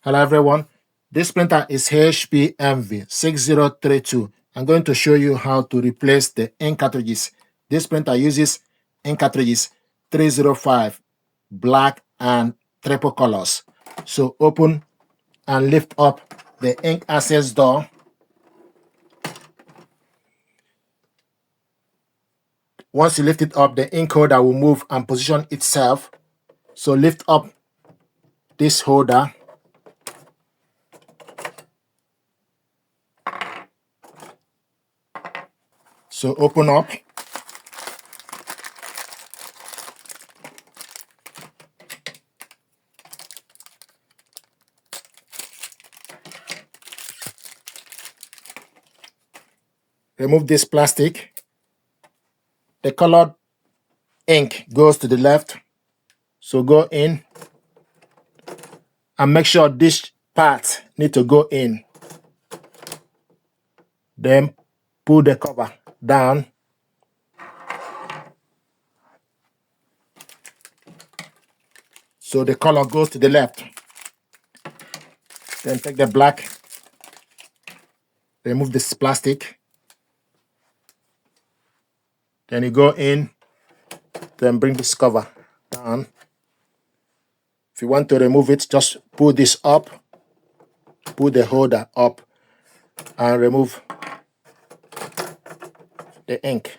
Hello everyone, this printer is HP MV6032. I'm going to show you how to replace the ink cartridges. This printer uses ink cartridges 305, black and triple colors. So open and lift up the ink access door. Once you lift it up, the ink holder will move and position itself. So lift up this holder. So open up. Remove this plastic. The colored ink goes to the left. So go in and make sure this part need to go in. Then pull the cover down. So the color goes to the left. Then take the black, remove this plastic. Then you go in, then bring this cover down. If you want to remove it, just pull this up, pull the holder up, and remove the ink.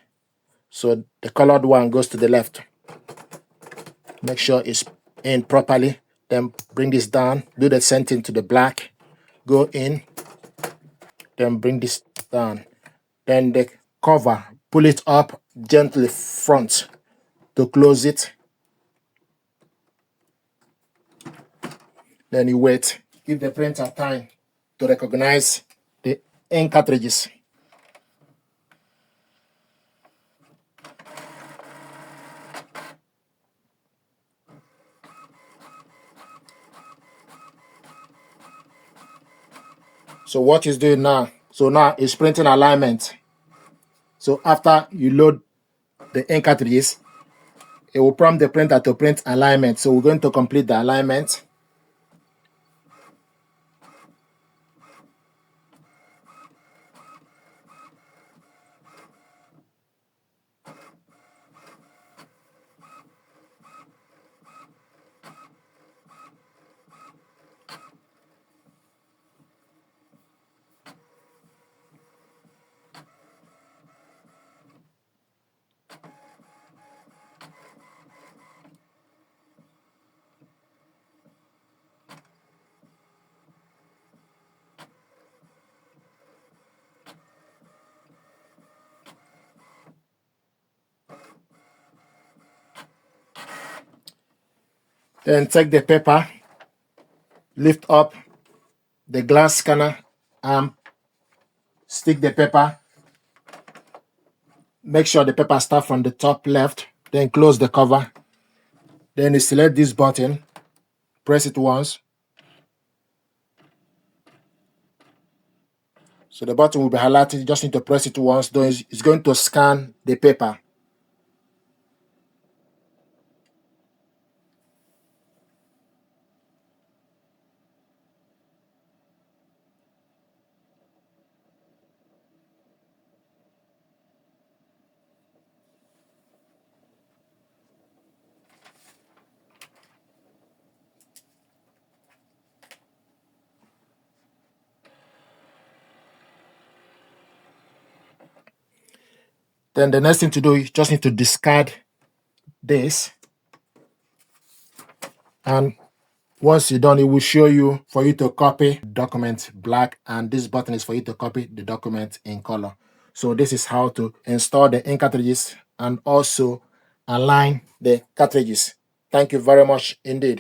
So the colored one goes to the left. Make sure it's in properly. Then bring this down, do the same thing to the black, go in, then bring this down. Then the cover, pull it up gently front to close it. Then you wait. Give the printer time to recognize the ink cartridges. So what it's doing now? So now it's printing alignment. So after you load the ink cartridges, it will prompt the printer to print alignment. So we're going to complete the alignment. Then take the paper, lift up the glass scanner and stick the paper. Make sure the paper starts from the top left, then close the cover. Then you select this button, press it once. So the button will be highlighted, you just need to press it once, then it's going to scan the paper. Then the next thing to do, you just need to discard this. And once you're done, it will show you for you to copy document black, and this button is for you to copy the document in color. So this is how to install the ink cartridges and also align the cartridges. Thank you very much indeed.